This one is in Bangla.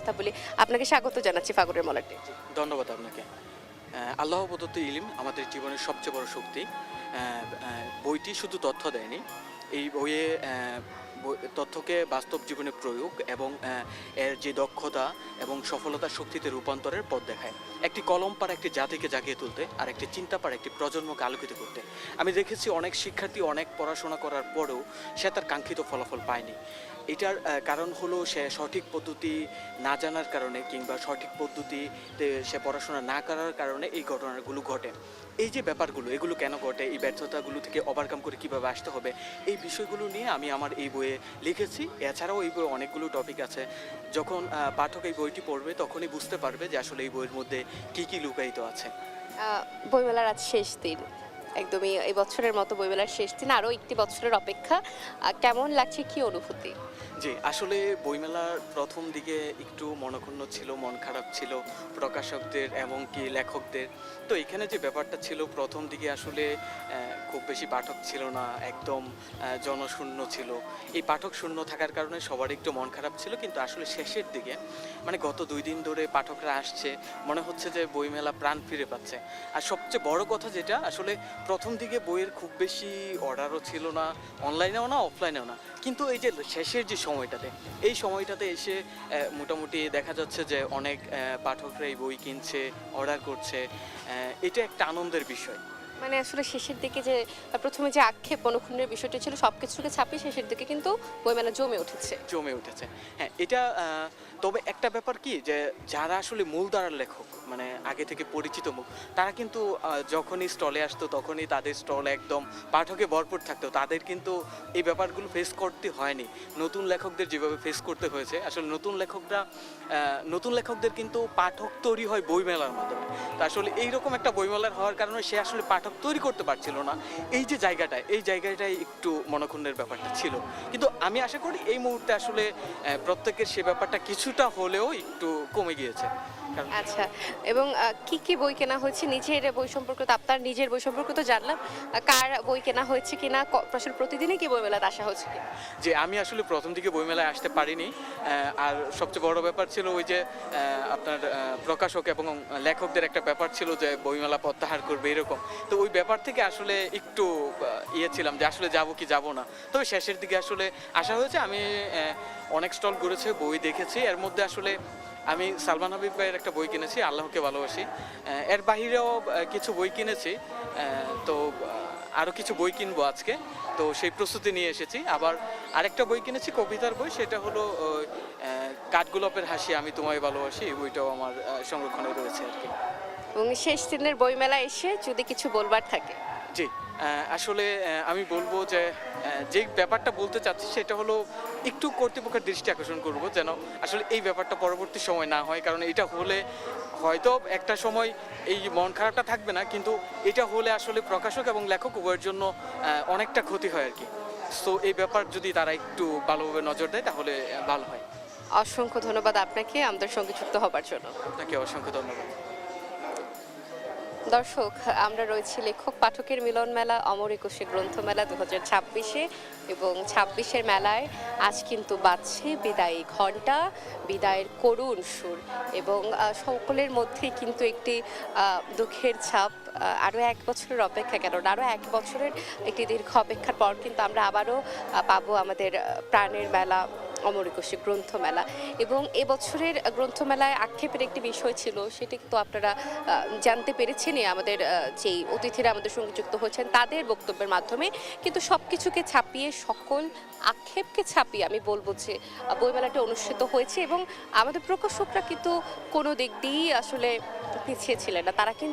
কথা বলি। আপনাকে স্বাগত জানাচ্ছি ফাগুনের মলাটে। ধন্যবাদ আপনাকে। আল্লাহ প্রদত্ত ইলম আমাদের জীবনের সবচেয়ে বড় শক্তি। বইটি শুধু তথ্য দেয়নি, এই বইয়ে তথ্যকে বাস্তব জীবনে প্রয়োগ এবং এর যে দক্ষতা এবং সফলতার শক্তিতে রূপান্তরের পথ দেখায়। একটি কলম পার একটি জাতিকে জাগিয়ে তুলতে, আর একটি চিন্তা পার একটি প্রজন্মকে আলোকিত করতে। আমি দেখেছি অনেক শিক্ষার্থী অনেক পড়াশোনা করার পরেও সে তার কাঙ্ক্ষিত ফলাফল পায়নি। এটার কারণ হলো সে সঠিক পদ্ধতি না জানার কারণে, কিংবা সঠিক পদ্ধতিতে সে পড়াশোনা না করার কারণে এই ঘটনাগুলো ঘটে। এই যে ব্যাপারগুলো, এগুলো কেন ঘটে, এই ব্যর্থতাগুলো থেকে ওভারকাম করে কীভাবে আসতে হবে, এই বিষয়গুলো নিয়ে আমি আমার এই বইয়ে লিখেছি। এছাড়াও এই বইয়ে অনেকগুলো টপিক আছে। যখন পাঠক এই বইটি পড়বে তখনই বুঝতে পারবে যে আসলে এই বইয়ের মধ্যে কী কী লুকায়িত আছে। বইমেলার আজ শেষ দিন, একদমই এই বছরের মতো বইমেলার শেষ দিন, আরও একটি বছরের অপেক্ষা। কেমন লাগছে, কি অনুভূতি? জি, আসলে বইমেলার প্রথম দিকে একটু মনক্ষুণ্ণ ছিল, মন খারাপ ছিল প্রকাশকদের এবং কি লেখকদের। তো এখানে যে ব্যাপারটা ছিল, প্রথম দিকে আসলে খুব বেশি পাঠক ছিল না, একদম জনশূন্য ছিল। এই পাঠক শূন্য থাকার কারণে সবার একটু মন খারাপ ছিল, কিন্তু আসলে শেষের দিকে মানে গত 2 দিন ধরে পাঠকরা আসছে, মনে হচ্ছে যে বইমেলা প্রাণ ফিরে পাচ্ছে। আর সবচেয়ে বড় কথা যেটা, আসলে প্রথম দিকে বইয়ের খুব বেশি অর্ডারও ছিল না, অনলাইনেও না, অফলাইনেও না। কিন্তু এই যে শেষের যে সময়টাতে, এই সময়টাতে এসে মোটামুটি দেখা যাচ্ছে যে অনেক পাঠকরা এই বই কিনছে, অর্ডার করছে। এটা একটা আনন্দের বিষয়। মানে আসলে শেষের দিকে যে প্রথমে যে আক্ষেপ অনুক্ষুণ্ণের বিষয়টা ছিল, সবকিছুকে ছাপিয়ে শেষের দিকে কিন্তু বইমেলা জমে উঠেছে। হ্যাঁ, এটা তবে একটা ব্যাপার কি, যে যারা আসলে মূলধারার লেখক, মানে আগে থেকে পরিচিত মুখ, তারা কিন্তু যখনই স্টলে আসতো তখনই তাদের স্টল একদম পাঠকে ভরপুর থাকতো। তাদের কিন্তু এই ব্যাপারগুলো ফেস করতে হয়নি। নতুন লেখকদের যেভাবে ফেস করতে হয়েছে, আসলে নতুন লেখকদের কিন্তু পাঠক তৈরি হয় বইমেলার মাধ্যমে। তা আসলে এইরকম একটা বইমেলার হওয়ার কারণে সে আসলে পাঠক তৈরি করতে পারছিল না। এই জায়গাটায় একটু মনক্ষুণ্ণের ব্যাপারটা ছিল। কিন্তু আমি আশা করি এই মুহূর্তে আসলে প্রত্যেকের সে ব্যাপারটা কিছুটা হলেও একটু কমে গিয়েছে। আচ্ছা, এবং কি কি বই কেনা হয়েছে? নিজের বই সম্পর্কে তো, আপনার নিজের বই সম্পর্কে তো জানলাম, কার বই কেনা হয়েছে কিনা, আসলে প্রতিদিনই কি বইমেলাতে আসা হচ্ছে কিনা? যে আমি আসলে প্রথম দিকে বইমেলায় আসতে পারিনি। আর সবচেয়ে বড় ব্যাপার ছিল ওই যে আপনার প্রকাশক এবং লেখকদের একটা ব্যাপার ছিল যে বইমেলা প্রত্যাহার করবে এরকম। তো ওই ব্যাপার থেকে আসলে একটু ছিলাম যে আসলে যাব কি যাব না। তবে শেষের দিকে আসলে আসা হয়েছে। আমি অনেক স্টল ঘুরেছি, বই দেখেছি। এর মধ্যে আসলে আমি সালমান হাবিব ভাইয়ের একটা বই কিনেছি, আল্লাহকে ভালোবাসি। এর বাহিরেও কিছু বই কিনেছি। তো আরও কিছু বই কিনবো আজকে, তো সেই প্রস্তুতি নিয়ে এসেছি। আবার আরেকটা বই কিনেছি, কবিতার বই, সেটা হলো কাঠগোলাপের হাসি আমি তোমায় ভালোবাসি। এই বইটাও আমার সংরক্ষণে রয়েছে আর কি। এবং শেষ দিনের বইমেলা এসে যদি কিছু বলবার থাকে? জি, আসলে আমি বলবো যে যে ব্যাপারটা বলতে চাচ্ছি সেটা হলো, একটু কর্তৃপক্ষের দৃষ্টি আকর্ষণ করব যেন আসলে এই ব্যাপারটা পরবর্তী সময় না হয়। কারণ এটা হলে হয়তো একটা সময় এই মন খারাপটা থাকবে না, কিন্তু এটা হলে আসলে প্রকাশক এবং লেখক উভয়ের জন্য অনেকটা ক্ষতি হয় আর কি। সো এই ব্যাপার যদি তারা একটু ভালোভাবে নজর দেয় তাহলে ভালো হয়। অসংখ্য ধন্যবাদ আপনাকে আমাদের সঙ্গে যুক্ত হবার জন্য। আপনাকে অসংখ্য ধন্যবাদ। দর্শক, আমরা রয়েছি লেখক পাঠকের মিলন মেলা অমর একুশে গ্রন্থমেলা 2026-এ, এবং 26-এর মেলায় আজ কিন্তু বাজছে বিদায়ী ঘণ্টা, বিদায়ের করুণ সুর, এবং সকলের মধ্যেই কিন্তু একটি দুঃখের ছাপ। আরও 1 বছরের অপেক্ষা, কেন আরও 1 বছরের একটি দীর্ঘ অপেক্ষার পর কিন্তু আমরা আবারও পাবো আমাদের প্রাণের মেলা অমর একুশে গ্রন্থমেলা। এবং এবছরের গ্রন্থমেলায় আক্ষেপের একটি বিষয় ছিল, সেটি তো আপনারা জানতে পেরেছেনই আমাদের যেই অতিথিরা আমাদের সঙ্গে যুক্ত হয়েছেন তাদের বক্তব্যের মাধ্যমে। কিন্তু সব কিছুকে ছাপিয়ে, সকল আক্ষেপকে ছাপিয়ে আমি বলবো যে বইমেলাটি অনুষ্ঠিত হয়েছে, এবং আমাদের প্রকাশকরা কিন্তু কোনো দিক দিয়েই আসলে পিছিয়ে ছিলেন না। তারা কিন্তু